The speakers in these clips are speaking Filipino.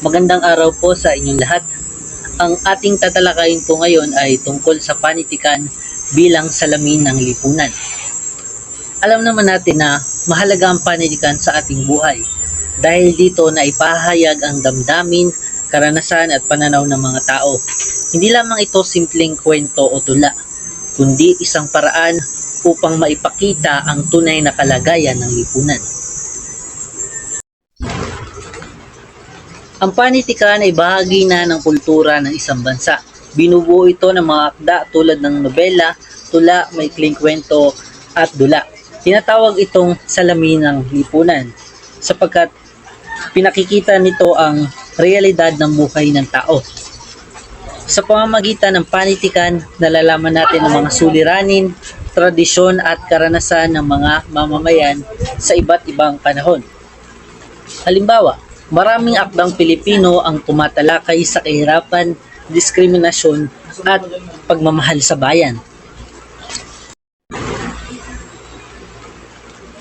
Magandang araw po sa inyong lahat. Ang ating tatalakayin po ngayon ay tungkol sa panitikan bilang salamin ng lipunan. Alam naman natin na mahalaga ang panitikan sa ating buhay dahil dito na ipahayag ang damdamin, karanasan at pananaw ng mga tao. Hindi lamang ito simpleng kwento o tula, kundi isang paraan upang maipakita ang tunay na kalagayan ng lipunan. Ang panitikan ay bahagi na ng kultura ng isang bansa. Binubuo ito ng mga akda tulad ng nobela, tula, maikling kwento at dula. Tinatawag itong salamin ng lipunan sapagkat pinakikita nito ang realidad ng buhay ng tao. Sa pamamagitan ng panitikan, nalalaman natin ang mga suliranin, tradisyon at karanasan ng mga mamamayan sa iba't ibang panahon. Halimbawa, maraming akdang Pilipino ang tumatalakay sa kahirapan, diskriminasyon at pagmamahal sa bayan.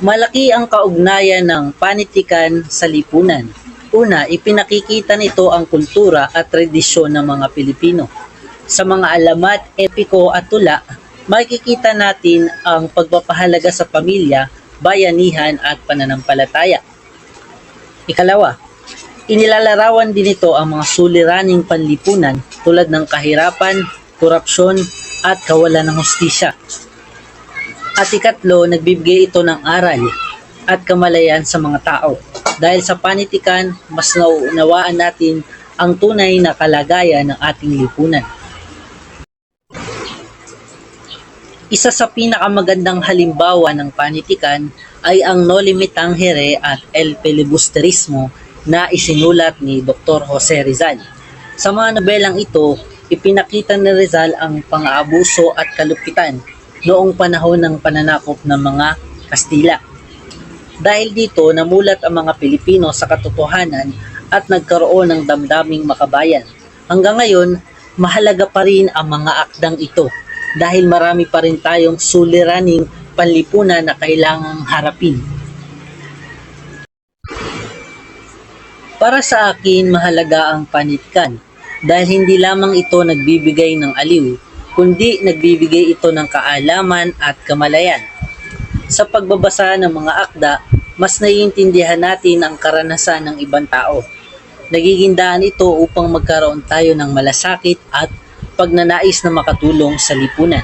Malaki ang kaugnayan ng panitikan sa lipunan. Una, ipinakikita nito ang kultura at tradisyon ng mga Pilipino. Sa mga alamat, epiko at tula, makikita natin ang pagpapahalaga sa pamilya, bayanihan at pananampalataya. Ikalawa, inilalarawan din ito ang mga suliraning panlipunan tulad ng kahirapan, korupsyon at kawalan ng hustisya. At ikatlo, nagbibigay ito ng aral at kamalayan sa mga tao. Dahil sa panitikan, mas nauunawaan natin ang tunay na kalagayan ng ating lipunan. Isa sa pinakamagandang halimbawa ng panitikan ay ang No Limitang Here at El Filibusterismo na isinulat ni Dr. Jose Rizal. Sa mga nobelang ito, ipinakita ni Rizal ang pang-aabuso at kalupitan noong panahon ng pananakop ng mga Kastila. Dahil dito, namulat ang mga Pilipino sa katotohanan at nagkaroon ng damdaming makabayan. Hanggang ngayon, mahalaga pa rin ang mga akdang ito dahil marami pa rin tayong suliraning panlipunan na kailangang harapin. Para sa akin, mahalaga ang panitikan dahil hindi lamang ito nagbibigay ng aliw, kundi nagbibigay ito ng kaalaman at kamalayan. Sa pagbabasa ng mga akda, mas naiintindihan natin ang karanasan ng ibang tao. Nagiging daan ito upang magkaroon tayo ng malasakit at pagnanais na makatulong sa lipunan.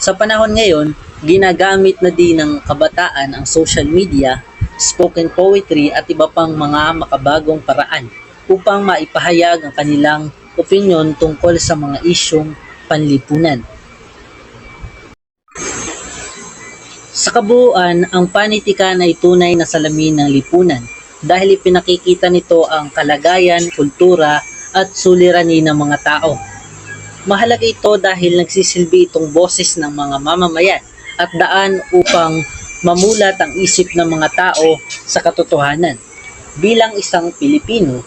Sa panahon ngayon, ginagamit na din ng kabataan ang social media, spoken poetry at iba pang mga makabagong paraan upang maipahayag ang kanilang opinyon tungkol sa mga isyong panlipunan. Sa kabuuan, ang panitikan ay tunay na salamin ng lipunan dahil ipinakikita nito ang kalagayan, kultura at suliranin ng mga tao. Mahalaga ito dahil nagsisilbi itong boses ng mga mamamayan at daan upang mamulat ang isip ng mga tao sa katotohanan. Bilang isang Pilipino,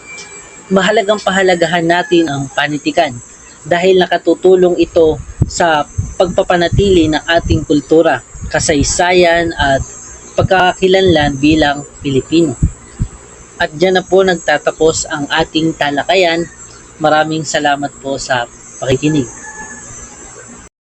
mahalagang pahalagahan natin ang panitikan dahil nakatutulong ito sa pagpapanatili ng ating kultura, kasaysayan at pagkakakilanlan bilang Pilipino. At diyan na po nagtatapos ang ating talakayan. Maraming salamat po sa pakikinig.